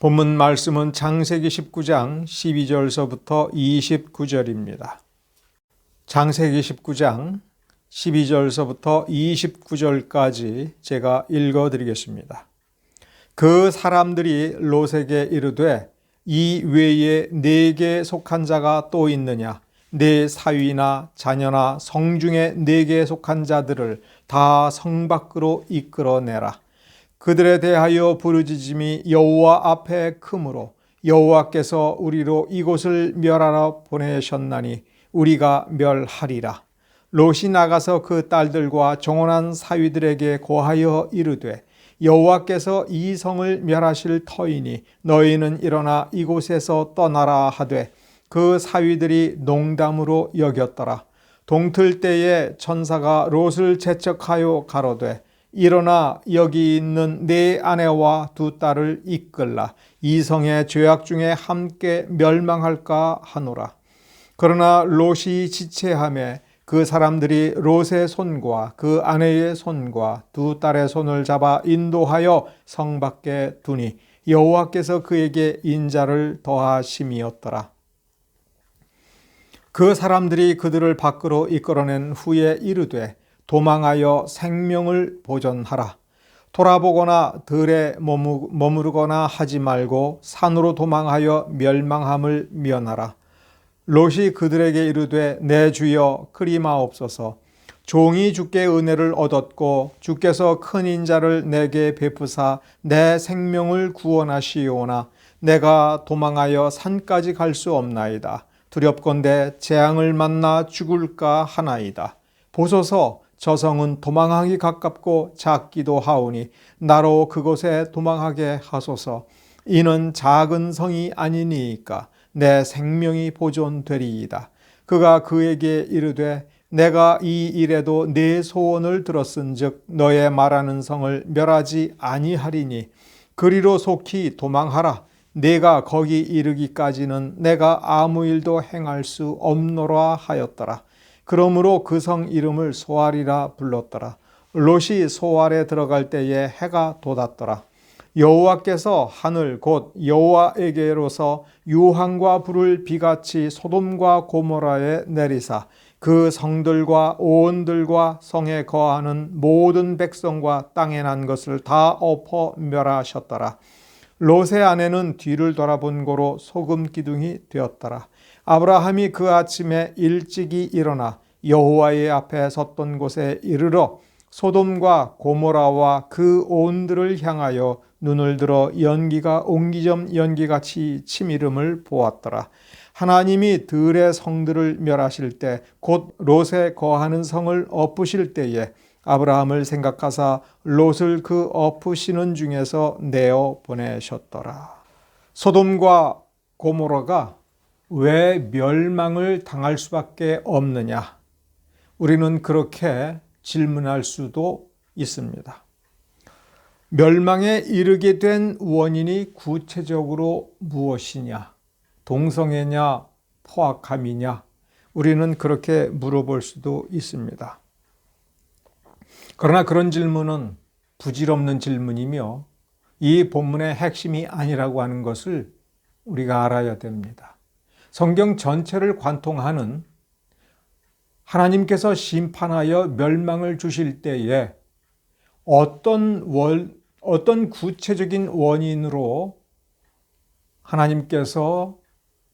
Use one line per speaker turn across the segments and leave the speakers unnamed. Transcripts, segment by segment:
본문 말씀은 창세기 19장 12절서부터 29절입니다. 창세기 19장 12절서부터 29절까지 제가 읽어드리겠습니다. 그 사람들이 롯에게 이르되 이 외에 네게 속한 자가 또 있느냐? 네 사위나 자녀나 성중에 네게 속한 자들을 다 성 밖으로 이끌어내라. 그들에 대하여 부르짖음이 여호와 앞에 크므로 여호와께서 우리로 이곳을 멸하러 보내셨나니 우리가 멸하리라. 롯이 나가서 그 딸들과 정혼한 사위들에게 고하여 이르되 여호와께서 이 성을 멸하실 터이니 너희는 일어나 이곳에서 떠나라 하되 그 사위들이 농담으로 여겼더라. 동틀 때에 천사가 롯을 재촉하여 가로되 일어나 여기 있는 네 아내와 두 딸을 이끌라. 이 성의 죄악 중에 함께 멸망할까 하노라. 그러나 롯이 지체하매 그 사람들이 롯의 손과 그 아내의 손과 두 딸의 손을 잡아 인도하여 성 밖에 두니 여호와께서 그에게 인자를 더하심이었더라. 그 사람들이 그들을 밖으로 이끌어낸 후에 이르되 도망하여 생명을 보존하라. 돌아보거나 들에 머무르거나 하지 말고 산으로 도망하여 멸망함을 면하라. 롯이 그들에게 이르되 내 주여 그리마옵소서. 종이 주께 은혜를 얻었고 주께서 큰 인자를 내게 베푸사 내 생명을 구원하시오나 내가 도망하여 산까지 갈 수 없나이다. 두렵건대 재앙을 만나 죽을까 하나이다. 보소서 저 성은 도망하기 가깝고 작기도 하오니 나로 그곳에 도망하게 하소서. 이는 작은 성이 아니니이까 내 생명이 보존되리이다. 그가 그에게 이르되 내가 이 일에도 네 소원을 들었은즉 너의 말하는 성을 멸하지 아니하리니 그리로 속히 도망하라. 내가 거기 이르기까지는 내가 아무 일도 행할 수 없노라 하였더라. 그러므로 그 성 이름을 소알이라 불렀더라. 롯이 소알에 들어갈 때에 해가 돋았더라. 여호와께서 하늘 곧 여호와에게로서 유황과 불을 비같이 소돔과 고모라에 내리사 그 성들과 오온들과 성에 거하는 모든 백성과 땅에 난 것을 다 엎어 멸하셨더라. 롯의 아내는 뒤를 돌아본 고로 소금 기둥이 되었더라. 아브라함이 그 아침에 일찍이 일어나 여호와의 앞에 섰던 곳에 이르러 소돔과 고모라와 그 온들을 향하여 눈을 들어 연기가 옹기점 연기같이 치미름을 보았더라. 하나님이 들의 성들을 멸하실 때 곧 롯에 거하는 성을 엎으실 때에 아브라함을 생각하사 롯을 그 엎으시는 중에서 내어 보내셨더라. 소돔과 고모라가 왜 멸망을 당할 수밖에 없느냐? 우리는 그렇게 질문할 수도 있습니다. 멸망에 이르게 된 원인이 구체적으로 무엇이냐? 동성애냐? 포악함이냐? 우리는 그렇게 물어볼 수도 있습니다. 그러나 그런 질문은 부질없는 질문이며 이 본문의 핵심이 아니라고 하는 것을 우리가 알아야 됩니다. 성경 전체를 관통하는 하나님께서 심판하여 멸망을 주실 때에 어떤 구체적인 원인으로 하나님께서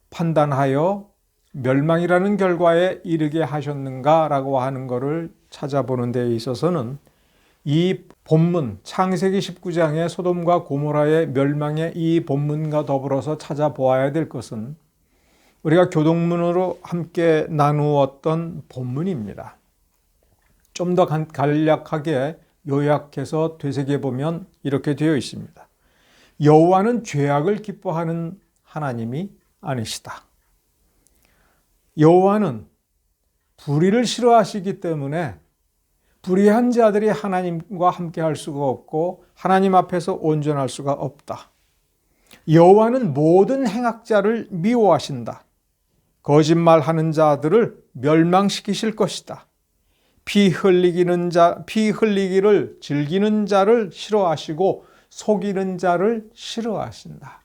판단하여 멸망이라는 결과에 이르게 하셨는가라고 하는 것을 찾아보는 데 있어서는 이 본문 창세기 19장의 소돔과 고모라의 멸망의 이 본문과 더불어서 찾아보아야 될 것은 우리가 교동문으로 함께 나누었던 본문입니다. 좀 더 간략하게 요약해서 되새겨보면 이렇게 되어 있습니다. 여호와는 죄악을 기뻐하는 하나님이 아니시다. 여호와는 불의를 싫어하시기 때문에 불의한 자들이 하나님과 함께 할 수가 없고 하나님 앞에서 온전할 수가 없다. 여호와는 모든 행악자를 미워하신다. 거짓말하는 자들을 멸망시키실 것이다. 피 흘리기를 즐기는 자를 싫어하시고 속이는 자를 싫어하신다.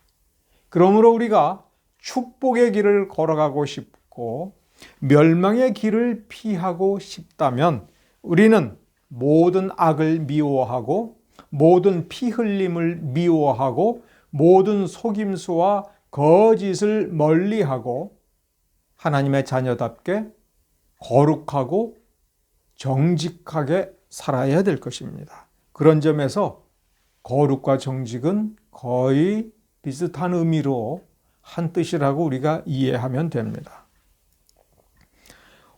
그러므로 우리가 축복의 길을 걸어가고 싶고 멸망의 길을 피하고 싶다면 우리는 모든 악을 미워하고 모든 피 흘림을 미워하고 모든 속임수와 거짓을 멀리하고 하나님의 자녀답게 거룩하고 정직하게 살아야 될 것입니다. 그런 점에서 거룩과 정직은 거의 비슷한 의미로 한 뜻이라고 우리가 이해하면 됩니다.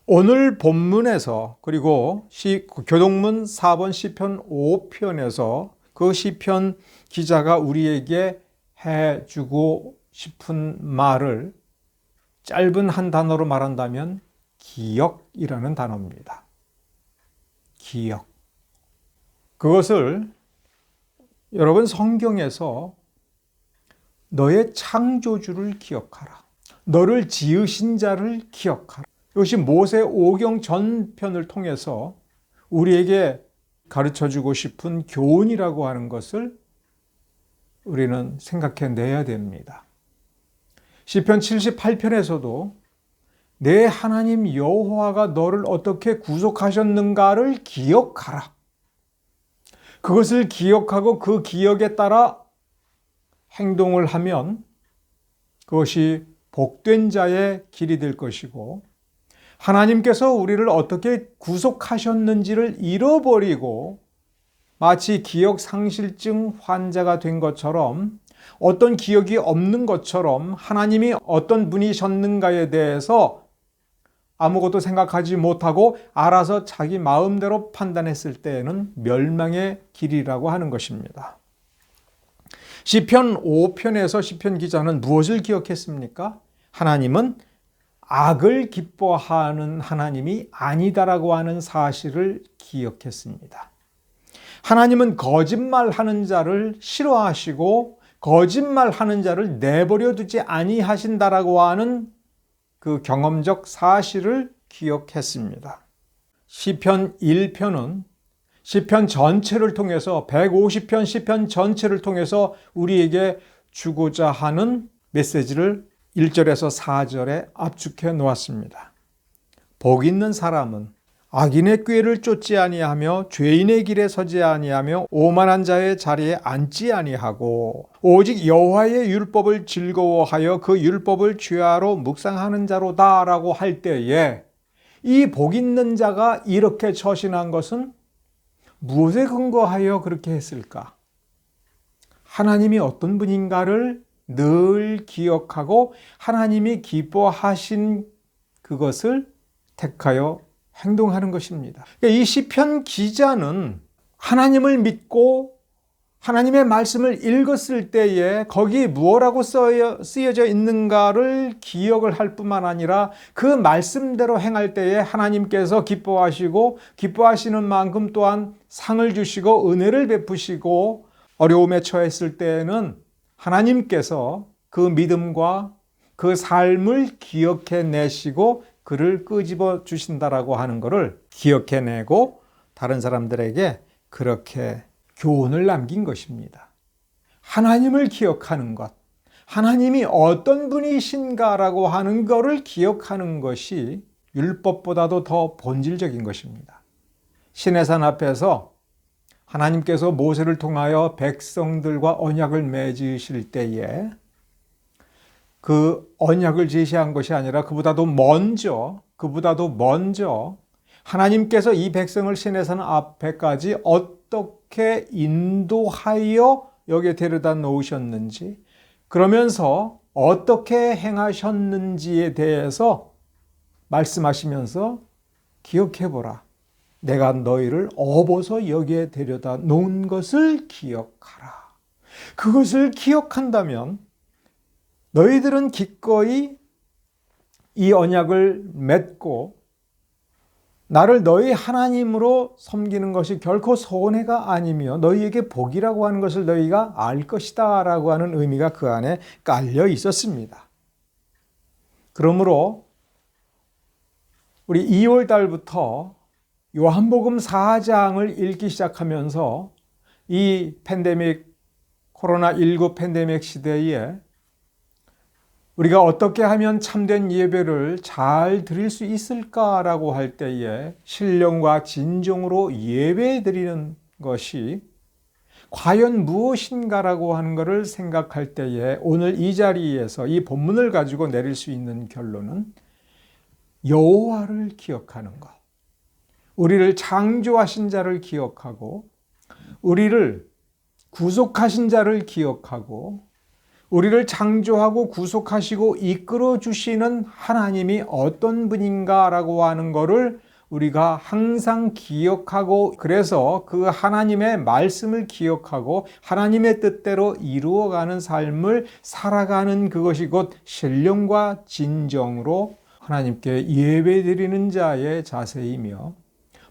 오늘 본문에서 그리고 교동문 4번 시편 5편에서 그 시편 기자가 우리에게 해주고 싶은 말을 짧은 한 단어로 말한다면 기억이라는 단어입니다. 기억. 그것을 여러분 성경에서 너의 창조주를 기억하라. 너를 지으신 자를 기억하라. 이것이 모세 오경 전편을 통해서 우리에게 가르쳐주고 싶은 교훈이라고 하는 것을 우리는 생각해내야 됩니다. 시편 78편에서도 내 하나님 여호와가 너를 어떻게 구속하셨는가를 기억하라. 그것을 기억하고 그 기억에 따라 행동을 하면 그것이 복된 자의 길이 될 것이고 하나님께서 우리를 어떻게 구속하셨는지를 잃어버리고 마치 기억상실증 환자가 된 것처럼 어떤 기억이 없는 것처럼 하나님이 어떤 분이셨는가에 대해서 아무것도 생각하지 못하고 알아서 자기 마음대로 판단했을 때에는 멸망의 길이라고 하는 것입니다. 시편 5편에서 시편 기자는 무엇을 기억했습니까? 하나님은 악을 기뻐하는 하나님이 아니다라고 하는 사실을 기억했습니다. 하나님은 거짓말하는 자를 싫어하시고 거짓말하는 자를 내버려 두지 아니하신다라고 하는 그 경험적 사실을 기억했습니다. 시편 1편은 시편 전체를 통해서 150편 시편 전체를 통해서 우리에게 주고자 하는 메시지를 1절에서 4절에 압축해 놓았습니다. 복 있는 사람은 악인의 꾀를 쫓지 아니하며 죄인의 길에 서지 아니하며 오만한 자의 자리에 앉지 아니하고 오직 여호와의 율법을 즐거워하여 그 율법을 죄하로 묵상하는 자로다라고 할 때에 이 복 있는 자가 이렇게 처신한 것은 무엇에 근거하여 그렇게 했을까? 하나님이 어떤 분인가를 늘 기억하고 하나님이 기뻐하신 그것을 택하여 행동하는 것입니다. 이 시편 기자는 하나님을 믿고 하나님의 말씀을 읽었을 때에 거기 무엇라고 쓰여져 있는가를 기억을 할 뿐만 아니라 그 말씀대로 행할 때에 하나님께서 기뻐하시고 기뻐하시는 만큼 또한 상을 주시고 은혜를 베푸시고 어려움에 처했을 때에는 하나님께서 그 믿음과 그 삶을 기억해내시고 그를 끄집어 주신다라고 하는 것을 기억해내고 다른 사람들에게 그렇게 교훈을 남긴 것입니다. 하나님을 기억하는 것, 하나님이 어떤 분이신가라고 하는 것을 기억하는 것이 율법보다도 더 본질적인 것입니다. 시내산 앞에서 하나님께서 모세를 통하여 백성들과 언약을 맺으실 때에 그 언약을 제시한 것이 아니라 그보다도 먼저 하나님께서 이 백성을 시내산 앞에까지 어떻게 인도하여 여기에 데려다 놓으셨는지, 그러면서 어떻게 행하셨는지에 대해서 말씀하시면서 기억해보라. 내가 너희를 업어서 여기에 데려다 놓은 것을 기억하라. 그것을 기억한다면 너희들은 기꺼이 이 언약을 맺고 나를 너희 하나님으로 섬기는 것이 결코 손해가 아니며 너희에게 복이라고 하는 것을 너희가 알 것이다 라고 하는 의미가 그 안에 깔려 있었습니다. 그러므로 우리 2월 달부터 요한복음 4장을 읽기 시작하면서 이 팬데믹, 코로나19 팬데믹 시대에 우리가 어떻게 하면 참된 예배를 잘 드릴 수 있을까라고 할 때에 신령과 진정으로 예배 드리는 것이 과연 무엇인가라고 하는 것을 생각할 때에 오늘 이 자리에서 이 본문을 가지고 내릴 수 있는 결론은 여호와를 기억하는 것, 우리를 창조하신 자를 기억하고 우리를 구속하신 자를 기억하고 우리를 창조하고 구속하시고 이끌어 주시는 하나님이 어떤 분인가라고 하는 것을 우리가 항상 기억하고, 그래서 그 하나님의 말씀을 기억하고 하나님의 뜻대로 이루어가는 삶을 살아가는 그것이 곧 신령과 진정으로 하나님께 예배드리는 자의 자세이며,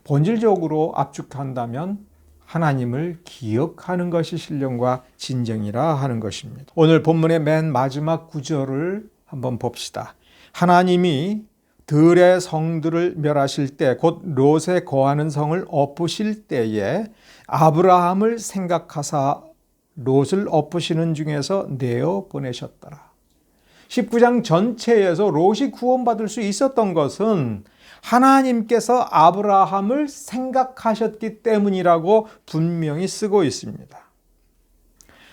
본질적으로 압축한다면 하나님을 기억하는 것이 신령과 진정이라 하는 것입니다. 오늘 본문의 맨 마지막 구절을 한번 봅시다. 하나님이 들의 성들을 멸하실 때, 곧 롯에 거하는 성을 엎으실 때에 아브라함을 생각하사 롯을 엎으시는 중에서 내어 보내셨더라. 19장 전체에서 롯이 구원받을 수 있었던 것은 하나님께서 아브라함을 생각하셨기 때문이라고 분명히 쓰고 있습니다.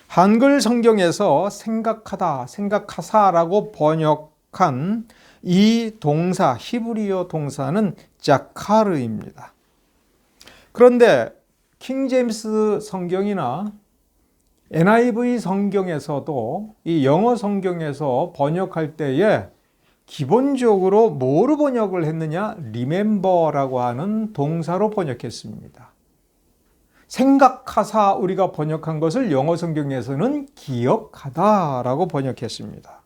한글 성경에서 생각하다, 생각하사라고 번역한 이 동사, 히브리어 동사는 자카르입니다. 그런데 킹제임스 성경이나 NIV 성경에서도 이 영어 성경에서 번역할 때에 기본적으로 뭐로 번역을 했느냐? remember라고 하는 동사로 번역했습니다. 생각하사 우리가 번역한 것을 영어 성경에서는 기억하다라고 번역했습니다.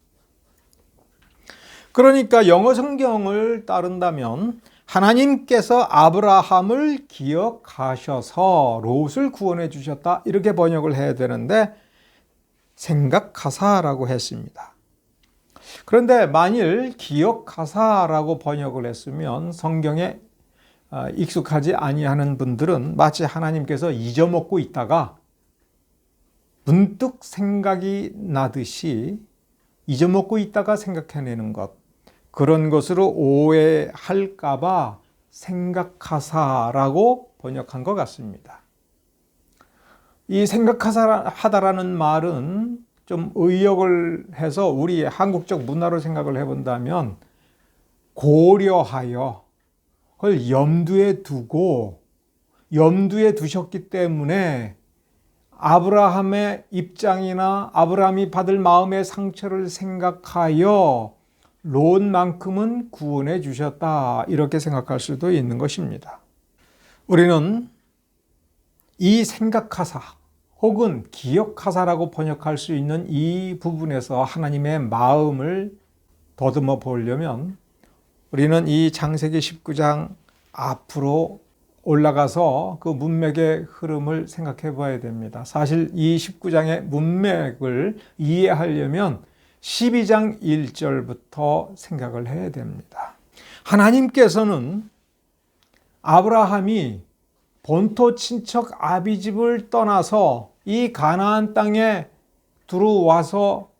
그러니까 영어 성경을 따른다면 하나님께서 아브라함을 기억하셔서 롯을 구원해 주셨다, 이렇게 번역을 해야 되는데 생각하사라고 했습니다. 그런데 만일 기억하사라고 번역을 했으면 성경에 익숙하지 아니하는 분들은 마치 하나님께서 잊어먹고 있다가 문득 생각이 나듯이 잊어먹고 있다가 생각해내는 것, 그런 것으로 오해할까 봐 생각하사라고 번역한 것 같습니다. 이 생각하다라는 말은 좀 의역을 해서 우리 한국적 문화로 생각을 해본다면 고려하여, 그걸 염두에 두고 염두에 두셨기 때문에 아브라함의 입장이나 아브라함이 받을 마음의 상처를 생각하여 롯만큼은 구원해 주셨다, 이렇게 생각할 수도 있는 것입니다. 우리는 이 생각하사 혹은 기억하사라고 번역할 수 있는 이 부분에서 하나님의 마음을 더듬어 보려면 우리는 이 창세기 19장 앞으로 올라가서 그 문맥의 흐름을 생각해 봐야 됩니다. 사실 이 19장의 문맥을 이해하려면 12장 1절부터 생각을 해야 됩니다. 하나님께서는 아브라함이 본토 친척 아비집을 떠나서 이 가나안 땅에 들어와서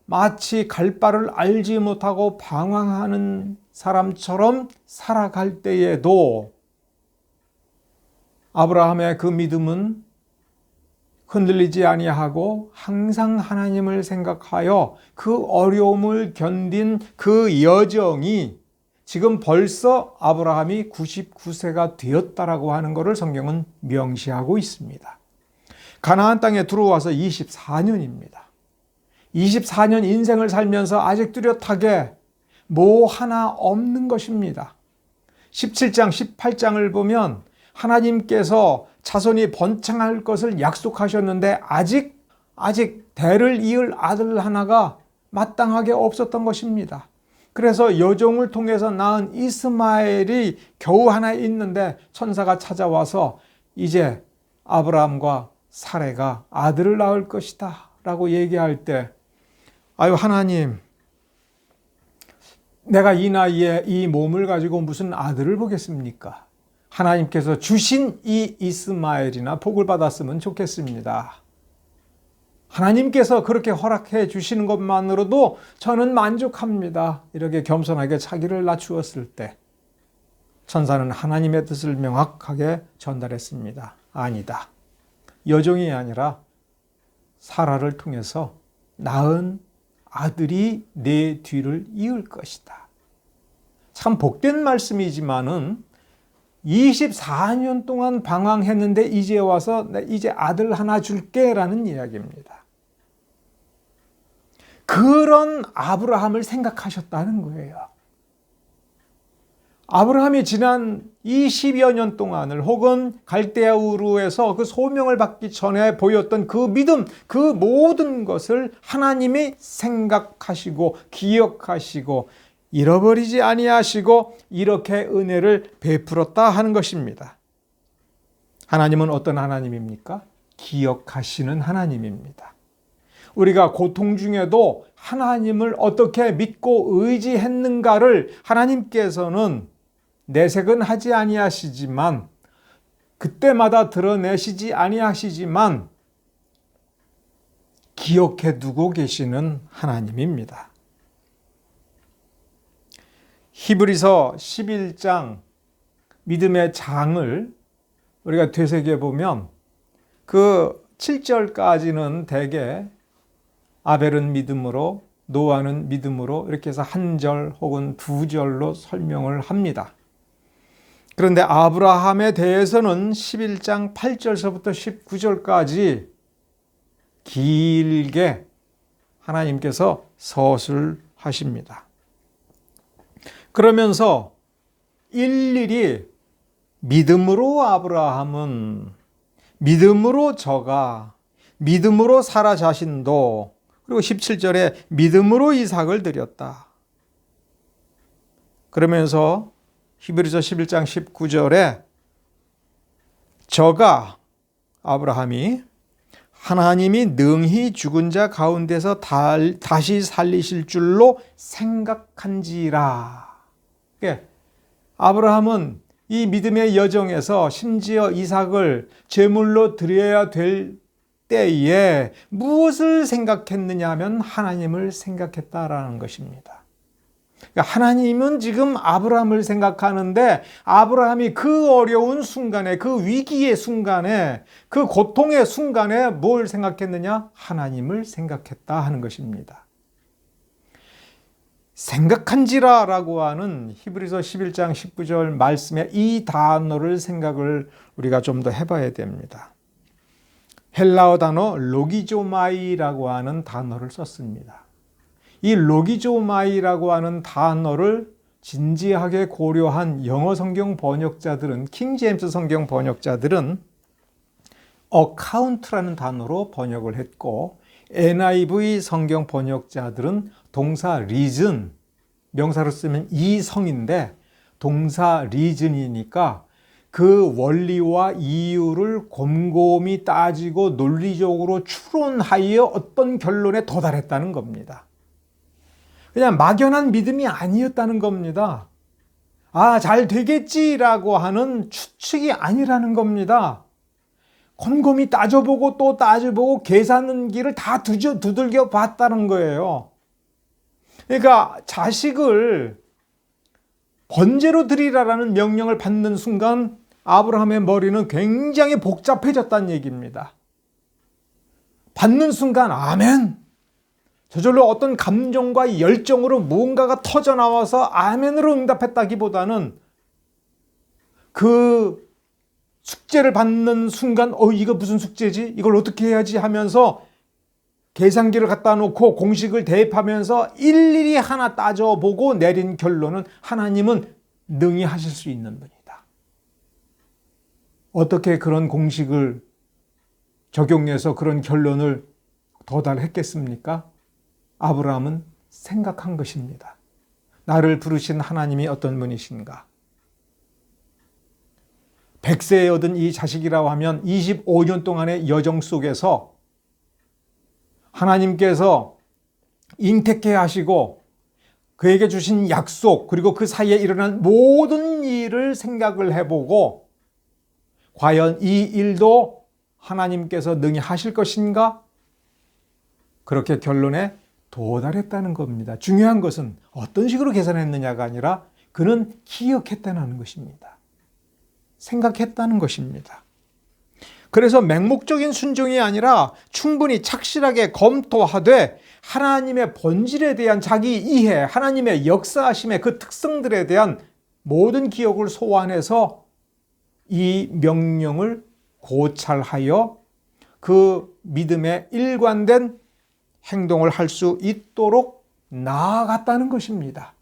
마치 갈 바를 알지 못하고 방황하는 사람처럼 살아갈 때에도 아브라함의 그 믿음은 흔들리지 아니하고 항상 하나님을 생각하여 그 어려움을 견딘 그 여정이 지금 벌써 아브라함이 99세가 되었다라고 하는 것을 성경은 명시하고 있습니다. 가나안 땅에 들어와서 24년입니다. 24년 인생을 살면서 아직 뚜렷하게 뭐 하나 없는 것입니다. 17장, 18장을 보면 하나님께서 자손이 번창할 것을 약속하셨는데 아직 대를 이을 아들 하나가 마땅하게 없었던 것입니다. 그래서 여종을 통해서 낳은 이스마엘이 겨우 하나 있는데 천사가 찾아와서 이제 아브라함과 사레가 아들을 낳을 것이다 라고 얘기할 때, 아유 하나님, 내가 이 나이에 이 몸을 가지고 무슨 아들을 보겠습니까? 하나님께서 주신 이 이스마엘이나 복을 받았으면 좋겠습니다. 하나님께서 그렇게 허락해 주시는 것만으로도 저는 만족합니다. 이렇게 겸손하게 자기를 낮추었을 때 천사는 하나님의 뜻을 명확하게 전달했습니다. 아니다. 여종이 아니라 사라를 통해서 낳은 아들이 내 뒤를 이을 것이다. 참 복된 말씀이지만은 24년 동안 방황했는데 이제 와서 이제 아들 하나 줄게라는 이야기입니다. 그런 아브라함을 생각하셨다는 거예요. 아브라함이 지난 20여 년 동안을 혹은 갈대아 우르에서 그 소명을 받기 전에 보였던 그 믿음, 그 모든 것을 하나님이 생각하시고 기억하시고 잃어버리지 아니하시고 이렇게 은혜를 베풀었다 하는 것입니다. 하나님은 어떤 하나님입니까? 기억하시는 하나님입니다. 우리가 고통 중에도 하나님을 어떻게 믿고 의지했는가를 하나님께서는 내색은 하지 아니하시지만 그때마다 드러내시지 아니하시지만 기억해 두고 계시는 하나님입니다. 히브리서 11장 믿음의 장을 우리가 되새겨 보면 그 7절까지는 대개 아벨은 믿음으로, 노아는 믿음으로 이렇게 해서 한 절 혹은 두 절로 설명을 합니다. 그런데 아브라함에 대해서는 11장 8절서부터 19절까지 길게 하나님께서 서술하십니다. 그러면서 일일이 믿음으로 아브라함은, 믿음으로 저가, 믿음으로 사라 자신도, 그리고 17절에 믿음으로 이삭을 드렸다. 그러면서 히브리서 11장 19절에 저가 아브라함이 하나님이 능히 죽은 자 가운데서 다시 살리실 줄로 생각한지라. 아브라함은 이 믿음의 여정에서 심지어 이삭을 제물로 드려야 될 때에 무엇을 생각했느냐 하면 하나님을 생각했다라는 것입니다. 그러니까 하나님은 지금 아브라함을 생각하는데 아브라함이 그 어려운 순간에, 그 위기의 순간에, 그 고통의 순간에 뭘 생각했느냐? 하나님을 생각했다 하는 것입니다. 생각한지라라고 하는 히브리서 11장 19절 말씀에 이 단어를 생각을 우리가 좀 더 해봐야 됩니다. 헬라어 단어 로기조마이라고 하는 단어를 썼습니다. 이 로기조마이라고 하는 단어를 진지하게 고려한 영어 성경 번역자들은, 킹제임스 성경 번역자들은 account라는 단어로 번역을 했고, NIV 성경 번역자들은 동사 reason, 명사로 쓰면 이성인데 동사 reason이니까 그 원리와 이유를 곰곰이 따지고 논리적으로 추론하여 어떤 결론에 도달했다는 겁니다. 그냥 막연한 믿음이 아니었다는 겁니다. 아, 잘 되겠지라고 하는 추측이 아니라는 겁니다. 곰곰이 따져보고 또 따져보고 계산기를 다 두들겨 봤다는 거예요. 그러니까 자식을 번제로 드리라라는 명령을 받는 순간 아브라함의 머리는 굉장히 복잡해졌다는 얘기입니다. 받는 순간 아멘! 저절로 어떤 감정과 열정으로 무언가가 터져나와서 아멘으로 응답했다기보다는 그 숙제를 받는 순간 이거 무슨 숙제지? 이걸 어떻게 해야지? 하면서 계산기를 갖다 놓고 공식을 대입하면서 일일이 하나 따져보고 내린 결론은 하나님은 능히 하실 수 있는 분이다. 어떻게 그런 공식을 적용해서 그런 결론을 도달했겠습니까? 아브라함은 생각한 것입니다. 나를 부르신 하나님이 어떤 분이신가? 100세에 얻은 이 자식이라고 하면 25년 동안의 여정 속에서 하나님께서 잉태케 하시고 그에게 주신 약속, 그리고 그 사이에 일어난 모든 일을 생각을 해보고 과연 이 일도 하나님께서 능히 하실 것인가? 그렇게 결론에 도달했다는 겁니다. 중요한 것은 어떤 식으로 계산했느냐가 아니라 그는 기억했다는 것입니다. 생각했다는 것입니다. 그래서 맹목적인 순종이 아니라 충분히 착실하게 검토하되 하나님의 본질에 대한 자기 이해, 하나님의 역사하심의 그 특성들에 대한 모든 기억을 소환해서 이 명령을 고찰하여 그 믿음에 일관된 행동을 할 수 있도록 나아갔다는 것입니다.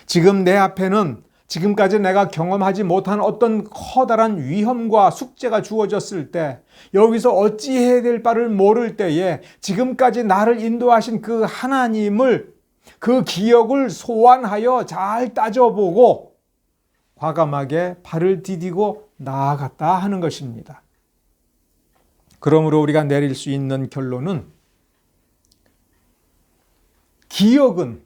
지금 내 앞에는 지금까지 내가 경험하지 못한 어떤 커다란 위험과 숙제가 주어졌을 때, 여기서 어찌해야 될 바를 모를 때에 지금까지 나를 인도하신 그 하나님을, 그 기억을 소환하여 잘 따져보고 과감하게 발을 디디고 나아갔다 하는 것입니다. 그러므로 우리가 내릴 수 있는 결론은, 기억은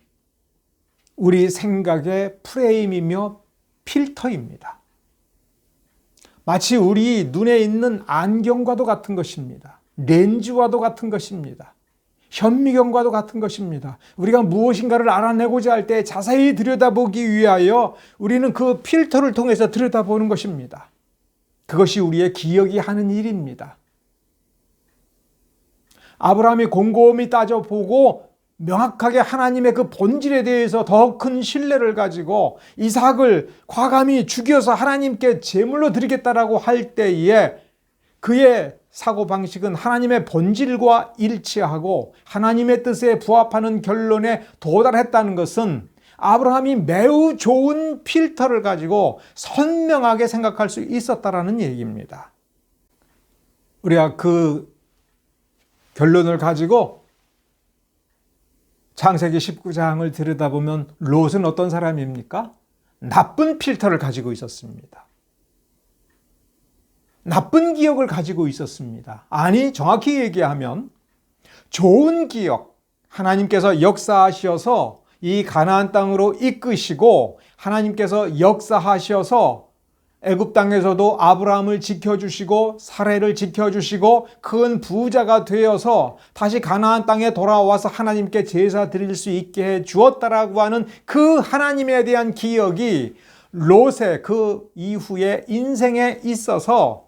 우리 생각의 프레임이며 필터입니다. 마치 우리 눈에 있는 안경과도 같은 것입니다. 렌즈와도 같은 것입니다. 현미경과도 같은 것입니다. 우리가 무엇인가를 알아내고자 할 때 자세히 들여다보기 위하여 우리는 그 필터를 통해서 들여다보는 것입니다. 그것이 우리의 기억이 하는 일입니다. 아브라함이 곰곰이 따져보고 명확하게 하나님의 그 본질에 대해서 더 큰 신뢰를 가지고 이삭을 과감히 죽여서 하나님께 제물로 드리겠다라고 할 때에 그의 사고방식은 하나님의 본질과 일치하고 하나님의 뜻에 부합하는 결론에 도달했다는 것은 아브라함이 매우 좋은 필터를 가지고 선명하게 생각할 수 있었다라는 얘기입니다. 우리가 그 결론을 가지고 창세기 19장을 들여다보면 롯은 어떤 사람입니까? 나쁜 필터를 가지고 있었습니다. 나쁜 기억을 가지고 있었습니다. 아니, 정확히 얘기하면 좋은 기억, 하나님께서 역사하셔서 이 가나안 땅으로 이끄시고 하나님께서 역사하셔서 애굽 땅에서도 아브라함을 지켜주시고 사레를 지켜주시고 큰 부자가 되어서 다시 가나안 땅에 돌아와서 하나님께 제사 드릴 수 있게 해 주었다라고 하는 그 하나님에 대한 기억이 롯의 그 이후의 인생에 있어서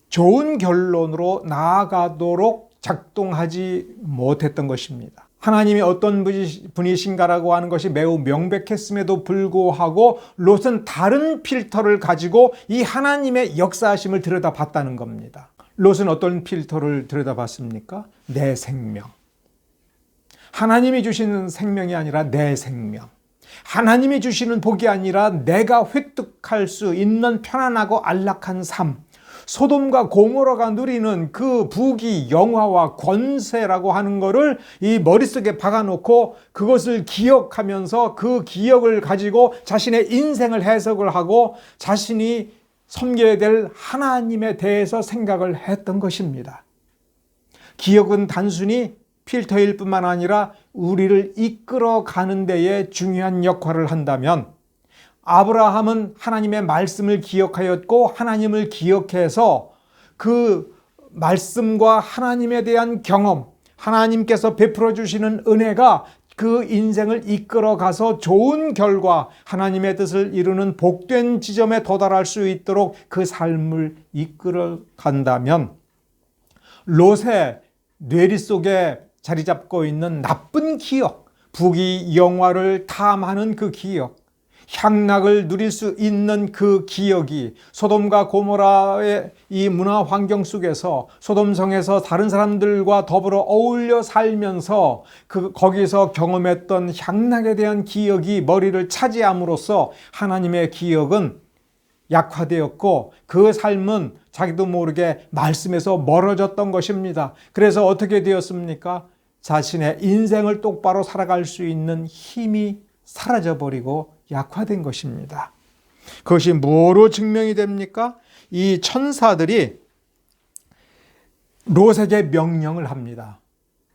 좋은 결론으로 나아가도록 작동하지 못했던 것입니다. 하나님이 어떤 분이신가라고 하는 것이 매우 명백했음에도 불구하고 롯은 다른 필터를 가지고 이 하나님의 역사하심을 들여다봤다는 겁니다. 롯은 어떤 필터를 들여다봤습니까? 내 생명. 하나님이 주시는 생명이 아니라 내 생명. 하나님이 주시는 복이 아니라 내가 획득할 수 있는 편안하고 안락한 삶. 소돔과 고모라가 누리는 그 부귀, 영화와 권세라고 하는 것을 이 머릿속에 박아놓고 그것을 기억하면서 그 기억을 가지고 자신의 인생을 해석을 하고 자신이 섬겨야 될 하나님에 대해서 생각을 했던 것입니다. 기억은 단순히 필터일 뿐만 아니라 우리를 이끌어가는 데에 중요한 역할을 한다면, 아브라함은 하나님의 말씀을 기억하였고 하나님을 기억해서 그 말씀과 하나님에 대한 경험, 하나님께서 베풀어 주시는 은혜가 그 인생을 이끌어가서 좋은 결과, 하나님의 뜻을 이루는 복된 지점에 도달할 수 있도록 그 삶을 이끌어간다면, 롯의 뇌리 속에 자리 잡고 있는 나쁜 기억, 부귀 영화를 탐하는 그 기억, 향락을 누릴 수 있는 그 기억이 소돔과 고모라의 이 문화 환경 속에서 소돔성에서 다른 사람들과 더불어 어울려 살면서 거기서 경험했던 향락에 대한 기억이 머리를 차지함으로써 하나님의 기억은 약화되었고 그 삶은 자기도 모르게 말씀에서 멀어졌던 것입니다. 그래서 어떻게 되었습니까? 자신의 인생을 똑바로 살아갈 수 있는 힘이 사라져버리고 약화된 것입니다. 그것이 뭐로 증명이 됩니까? 이 천사들이 롯에게 명령을 합니다.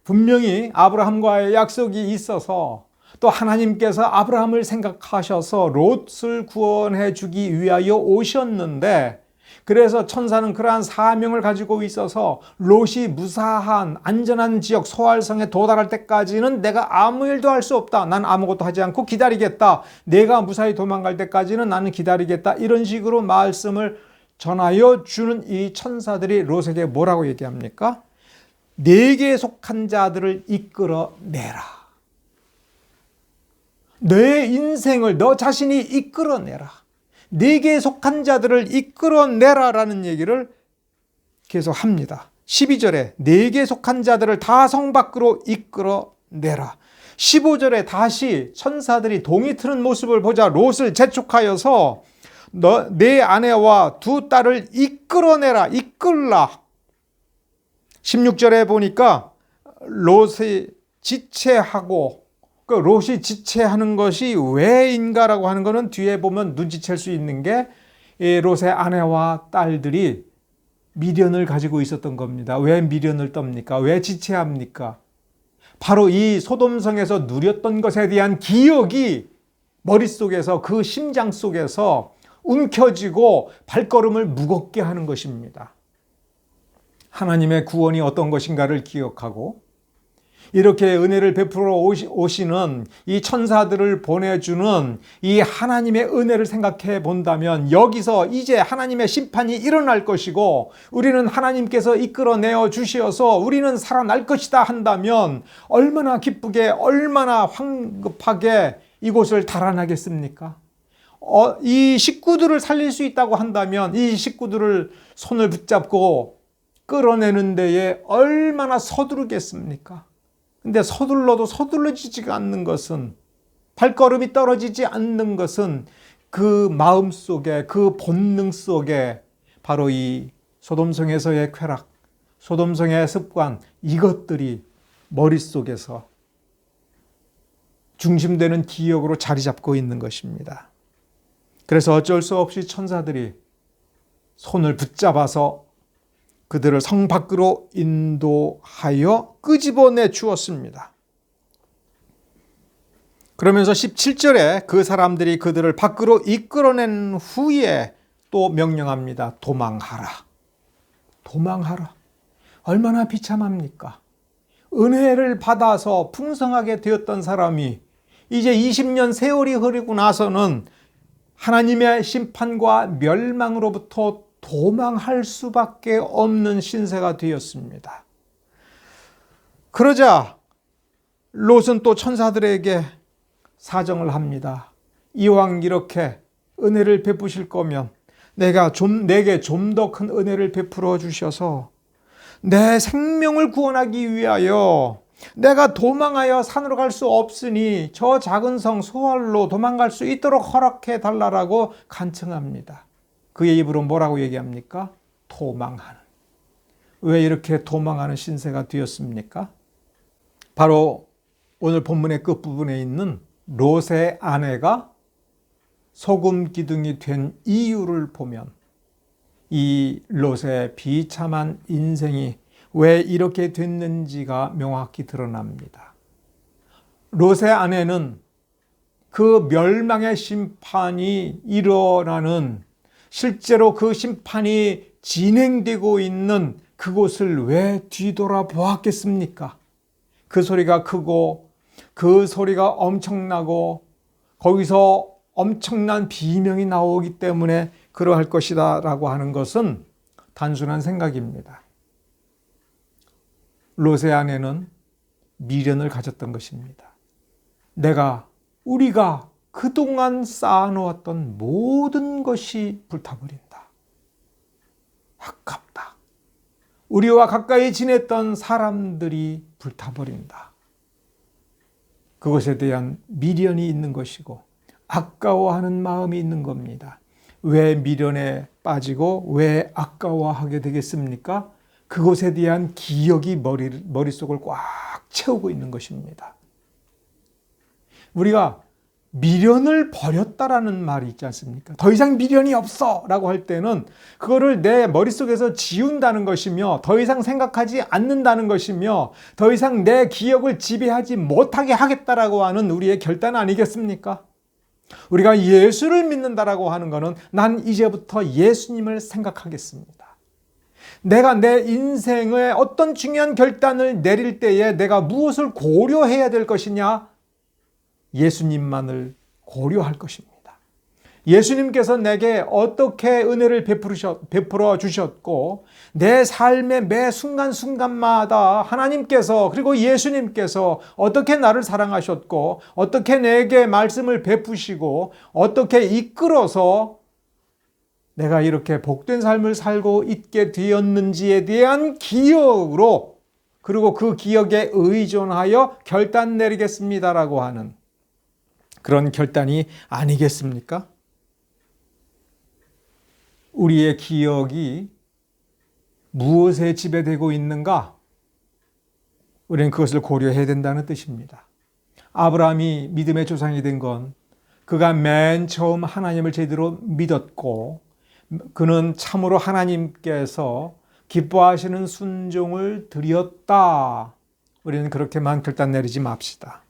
분명히 아브라함과의 약속이 있어서 또 하나님께서 아브라함을 생각하셔서 롯을 구원해 주기 위하여 오셨는데, 그래서 천사는 그러한 사명을 가지고 있어서 롯이 무사한 안전한 지역 소알성에 도달할 때까지는 내가 아무 일도 할 수 없다. 난 아무것도 하지 않고 기다리겠다. 내가 무사히 도망갈 때까지는 나는 기다리겠다. 이런 식으로 말씀을 전하여 주는 이 천사들이 롯에게 뭐라고 얘기합니까? 내게 속한 자들을 이끌어내라. 내 인생을 너 자신이 이끌어내라. 내게 속한 자들을 이끌어내라라는 얘기를 계속 합니다. 12절에 내게 속한 자들을 다 성 밖으로 이끌어내라. 15절에 다시 천사들이 동이 트는 모습을 보자 롯을 재촉하여서 내 아내와 두 딸을 이끌어내라. 이끌라. 16절에 보니까 롯이 지체하고 그 롯이 지체하는 것이 왜인가라고 하는 것은 뒤에 보면 눈치챌 수 있는 게 롯의 아내와 딸들이 미련을 가지고 있었던 겁니다. 왜 미련을 떱니까? 왜 지체합니까? 바로 이 소돔성에서 누렸던 것에 대한 기억이 머릿속에서 그 심장 속에서 움켜쥐고 발걸음을 무겁게 하는 것입니다. 하나님의 구원이 어떤 것인가를 기억하고 이렇게 은혜를 베풀어 오시는 이 천사들을 보내주는 이 하나님의 은혜를 생각해 본다면 여기서 이제 하나님의 심판이 일어날 것이고 우리는 하나님께서 이끌어내어 주시어서 우리는 살아날 것이다 한다면 얼마나 기쁘게 얼마나 황급하게 이곳을 달아나겠습니까? 이 식구들을 살릴 수 있다고 한다면 이 식구들을 손을 붙잡고 끌어내는 데에 얼마나 서두르겠습니까? 근데 서둘러도 서둘러지지가 않는 것은 발걸음이 떨어지지 않는 것은 그 마음 속에 그 본능 속에 바로 이 소돔성에서의 쾌락, 소돔성의 습관 이것들이 머릿속에서 중심되는 기억으로 자리 잡고 있는 것입니다. 그래서 어쩔 수 없이 천사들이 손을 붙잡아서 그들을 성 밖으로 인도하여 끄집어내 주었습니다. 그러면서 17절에 그 사람들이 그들을 밖으로 이끌어낸 후에 또 명령합니다. 도망하라. 도망하라. 얼마나 비참합니까? 은혜를 받아서 풍성하게 되었던 사람이 이제 20년 세월이 흐르고 나서는 하나님의 심판과 멸망으로부터 도망할 수밖에 없는 신세가 되었습니다. 그러자 롯은 또 천사들에게 사정을 합니다. 이왕 이렇게 은혜를 베푸실 거면 내게 좀 더 큰 은혜를 베풀어 주셔서 내 생명을 구원하기 위하여 내가 도망하여 산으로 갈 수 없으니 저 작은 성 소알로 도망갈 수 있도록 허락해 달라고 간청합니다. 그의 입으로 뭐라고 얘기합니까? 도망하는. 왜 이렇게 도망하는 신세가 되었습니까? 바로 오늘 본문의 끝부분에 있는 롯의 아내가 소금 기둥이 된 이유를 보면 이 롯의 비참한 인생이 왜 이렇게 됐는지가 명확히 드러납니다. 롯의 아내는 그 멸망의 심판이 일어나는 실제로 그 심판이 진행되고 있는 그곳을 왜 뒤돌아보았겠습니까? 그 소리가 크고 그 소리가 엄청나고 거기서 엄청난 비명이 나오기 때문에 그러할 것이다 라고 하는 것은 단순한 생각입니다. 롯의 아내는 미련을 가졌던 것입니다. 우리가 그동안 쌓아놓았던 모든 것이 불타버린다. 아깝다. 우리와 가까이 지냈던 사람들이 불타버린다. 그것에 대한 미련이 있는 것이고 아까워하는 마음이 있는 겁니다. 왜 미련에 빠지고 왜 아까워하게 되겠습니까? 그것에 대한 기억이 머릿속을 꽉 채우고 있는 것입니다. 우리가 미련을 버렸다라는 말이 있지 않습니까? 더 이상 미련이 없어 라고 할 때는 그거를 내 머릿속에서 지운다는 것이며 더 이상 생각하지 않는다는 것이며 더 이상 내 기억을 지배하지 못하게 하겠다라고 하는 우리의 결단 아니겠습니까? 우리가 예수를 믿는다라고 하는 것은 난 이제부터 예수님을 생각하겠습니다. 내가 내 인생의 어떤 중요한 결단을 내릴 때에 내가 무엇을 고려해야 될 것이냐? 예수님만을 고려할 것입니다. 예수님께서 내게 어떻게 은혜를 베풀어 주셨고 내 삶의 매 순간순간마다 하나님께서 그리고 예수님께서 어떻게 나를 사랑하셨고 어떻게 내게 말씀을 베푸시고 어떻게 이끌어서 내가 이렇게 복된 삶을 살고 있게 되었는지에 대한 기억으로 그리고 그 기억에 의존하여 결단 내리겠습니다라고 하는 그런 결단이 아니겠습니까? 우리의 기억이 무엇에 지배되고 있는가? 우리는 그것을 고려해야 된다는 뜻입니다. 아브라함이 믿음의 조상이 된 건 그가 맨 처음 하나님을 제대로 믿었고 그는 참으로 하나님께서 기뻐하시는 순종을 드렸다. 우리는 그렇게만 결단 내리지 맙시다.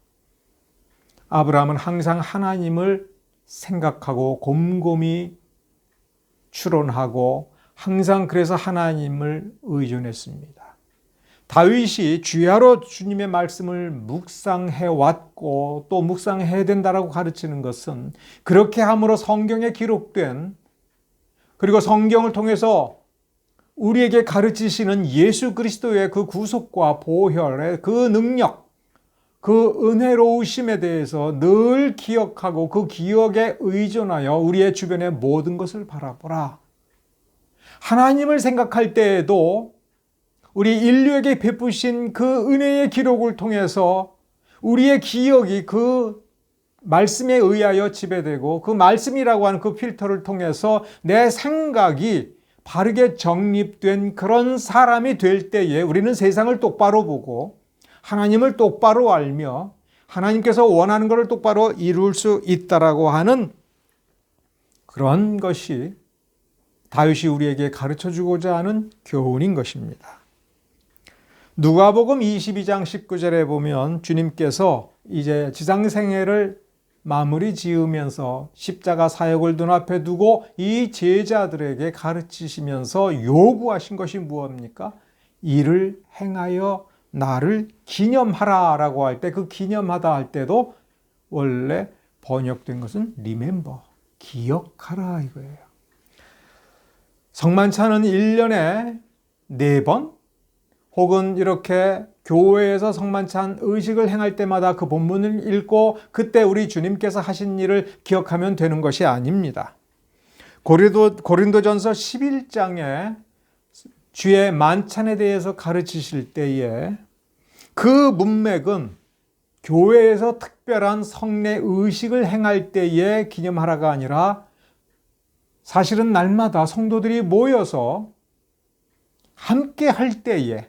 아브라함은 항상 하나님을 생각하고 곰곰이 추론하고 항상 그래서 하나님을 의존했습니다. 다윗이 주야로 주님의 말씀을 묵상해 왔고 또 묵상해야 된다라고 가르치는 것은 그렇게 함으로 성경에 기록된 그리고 성경을 통해서 우리에게 가르치시는 예수 그리스도의 그 구속과 보혈의 그 능력, 그 은혜로우심에 대해서 늘 기억하고 그 기억에 의존하여 우리의 주변의 모든 것을 바라보라. 하나님을 생각할 때에도 우리 인류에게 베푸신 그 은혜의 기록을 통해서 우리의 기억이 그 말씀에 의하여 지배되고 그 말씀이라고 하는 그 필터를 통해서 내 생각이 바르게 정립된 그런 사람이 될 때에 우리는 세상을 똑바로 보고 하나님을 똑바로 알며 하나님께서 원하는 것을 똑바로 이룰 수 있다라고 하는 그런 것이 다윗이 우리에게 가르쳐주고자 하는 교훈인 것입니다. 누가복음 22장 19절에 보면 주님께서 이제 지상생애를 마무리 지으면서 십자가 사역을 눈앞에 두고 이 제자들에게 가르치시면서 요구하신 것이 무엇입니까? 이를 행하여 나를 기념하라 라고 할 때 그 기념하다 할 때도 원래 번역된 것은 remember, 기억하라 이거예요. 성만찬은 1년에 4번 혹은 이렇게 교회에서 성만찬 의식을 행할 때마다 그 본문을 읽고 그때 우리 주님께서 하신 일을 기억하면 되는 것이 아닙니다. 고린도전서 11장에 주의 만찬에 대해서 가르치실 때에 그 문맥은 교회에서 특별한 성례 의식을 행할 때에 기념하라가 아니라 사실은 날마다 성도들이 모여서 함께 할 때에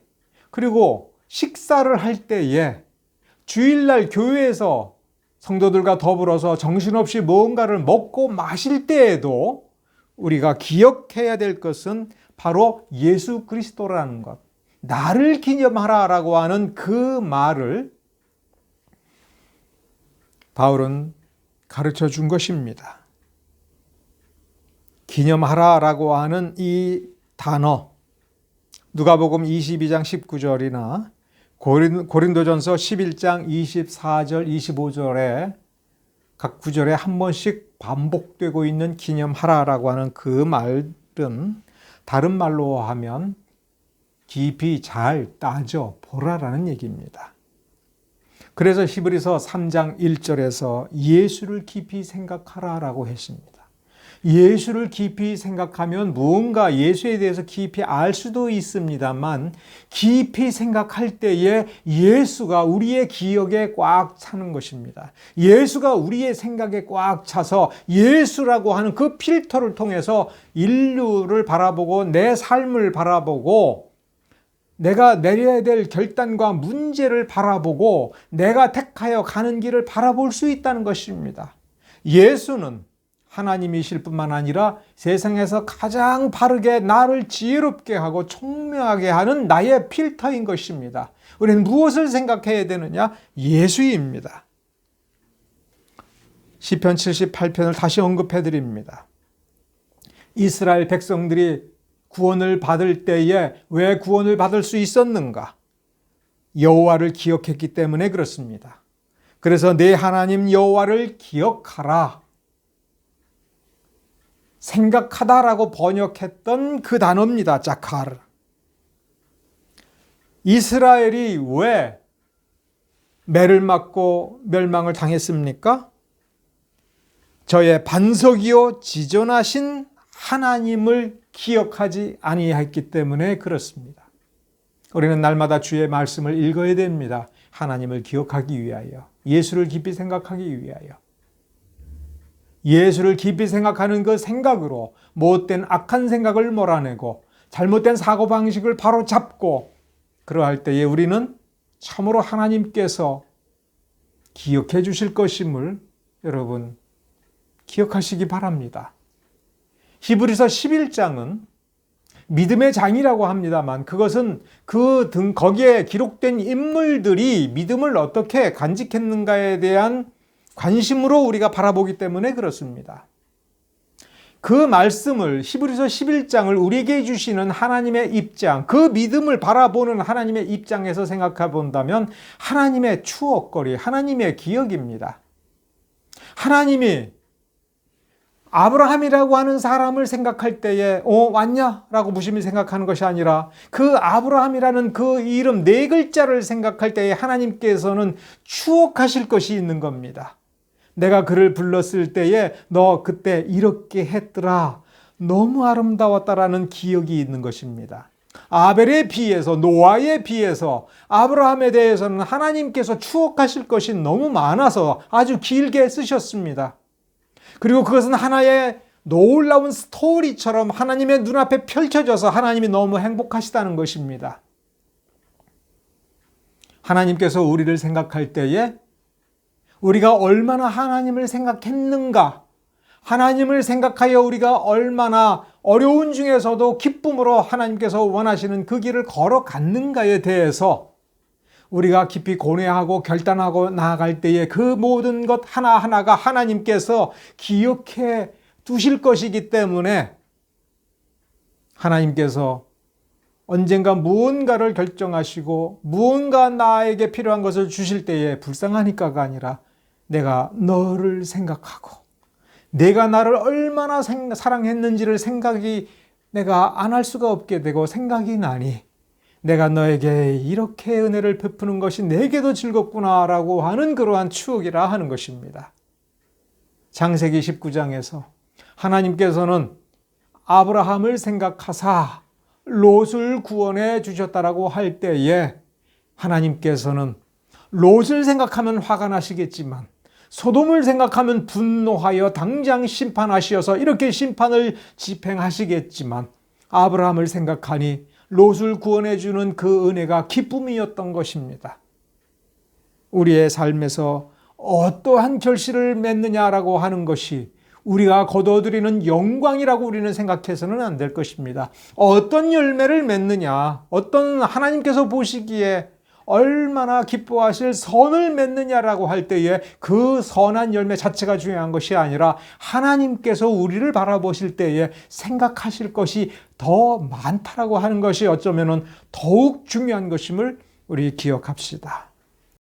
그리고 식사를 할 때에 주일날 교회에서 성도들과 더불어서 정신없이 무언가를 먹고 마실 때에도 우리가 기억해야 될 것은 바로 예수 그리스도라는 것. 나를 기념하라라고 하는 그 말을 바울은 가르쳐 준 것입니다. 기념하라라고 하는 이 단어 누가복음 22장 19절이나 고린도전서 11장 24절 25절에 각 구절에 한 번씩 반복되고 있는 기념하라라고 하는 그 말은 다른 말로 하면 깊이 잘 따져 보라라는 얘기입니다. 그래서 히브리서 3장 1절에서 예수를 깊이 생각하라라고 했습니다. 예수를 깊이 생각하면 무언가 예수에 대해서 깊이 알 수도 있습니다만 깊이 생각할 때에 예수가 우리의 기억에 꽉 차는 것입니다. 예수가 우리의 생각에 꽉 차서 예수라고 하는 그 필터를 통해서 인류를 바라보고 내 삶을 바라보고 내가 내려야 될 결단과 문제를 바라보고 내가 택하여 가는 길을 바라볼 수 있다는 것입니다. 예수는 하나님이실 뿐만 아니라 세상에서 가장 바르게 나를 지혜롭게 하고 총명하게 하는 나의 필터인 것입니다. 우리는 무엇을 생각해야 되느냐? 예수입니다. 시편 78편을 다시 언급해 드립니다. 이스라엘 백성들이 구원을 받을 때에 왜 구원을 받을 수 있었는가? 여호와를 기억했기 때문에 그렇습니다. 그래서 내 하나님 여호와를 기억하라. 생각하다라고 번역했던 그 단어입니다. 자카르. 이스라엘이 왜 매를 맞고 멸망을 당했습니까? 저의 반석이요 지존하신 하나님을 기억하지 아니했기 때문에 그렇습니다. 우리는 날마다 주의 말씀을 읽어야 됩니다. 하나님을 기억하기 위하여, 예수를 깊이 생각하기 위하여. 예수를 깊이 생각하는 그 생각으로 못된 악한 생각을 몰아내고 잘못된 사고방식을 바로 잡고 그러할 때에 우리는 참으로 하나님께서 기억해 주실 것임을 여러분 기억하시기 바랍니다. 히브리서 11장은 믿음의 장이라고 합니다만 그것은 거기에 기록된 인물들이 믿음을 어떻게 간직했는가에 대한 관심으로 우리가 바라보기 때문에 그렇습니다. 그 말씀을 히브리서 11장을 우리에게 주시는 하나님의 입장, 그 믿음을 바라보는 하나님의 입장에서 생각해 본다면 하나님의 추억거리, 하나님의 기억입니다. 하나님이 아브라함이라고 하는 사람을 생각할 때에 왔냐? 라고 무심히 생각하는 것이 아니라 그 아브라함이라는 그 이름 4글자를 생각할 때에 하나님께서는 추억하실 것이 있는 겁니다. 내가 그를 불렀을 때에 너 그때 이렇게 했더라. 너무 아름다웠다라는 기억이 있는 것입니다. 아벨에 비해서 노아에 비해서 아브라함에 대해서는 하나님께서 추억하실 것이 너무 많아서 아주 길게 쓰셨습니다. 그리고 그것은 하나의 놀라운 스토리처럼 하나님의 눈앞에 펼쳐져서 하나님이 너무 행복하시다는 것입니다. 하나님께서 우리를 생각할 때에 우리가 얼마나 하나님을 생각했는가, 하나님을 생각하여 우리가 얼마나 어려운 중에서도 기쁨으로 하나님께서 원하시는 그 길을 걸어갔는가에 대해서 우리가 깊이 고뇌하고 결단하고 나아갈 때에 그 모든 것 하나하나가 하나님께서 기억해 두실 것이기 때문에 하나님께서 언젠가 무언가를 결정하시고 무언가 나에게 필요한 것을 주실 때에 불쌍하니까가 아니라 내가 너를 생각하고 내가 나를 얼마나 사랑했는지를 생각이 내가 안 할 수가 없게 되고 생각이 나니 내가 너에게 이렇게 은혜를 베푸는 것이 내게도 즐겁구나라고 하는 그러한 추억이라 하는 것입니다. 창세기 19장에서 하나님께서는 아브라함을 생각하사 롯을 구원해 주셨다라고 할 때에 하나님께서는 롯을 생각하면 화가 나시겠지만 소돔을 생각하면 분노하여 당장 심판하시어서 이렇게 심판을 집행하시겠지만 아브라함을 생각하니 롯을 구원해 주는 그 은혜가 기쁨이었던 것입니다. 우리의 삶에서 어떠한 결실을 맺느냐라고 하는 것이 우리가 거둬들이는 영광이라고 우리는 생각해서는 안 될 것입니다. 어떤 열매를 맺느냐, 어떤 하나님께서 보시기에 얼마나 기뻐하실 선을 맺느냐라고 할 때에 그 선한 열매 자체가 중요한 것이 아니라 하나님께서 우리를 바라보실 때에 생각하실 것이 더 많다라고 하는 것이 어쩌면은 더욱 중요한 것임을 우리 기억합시다.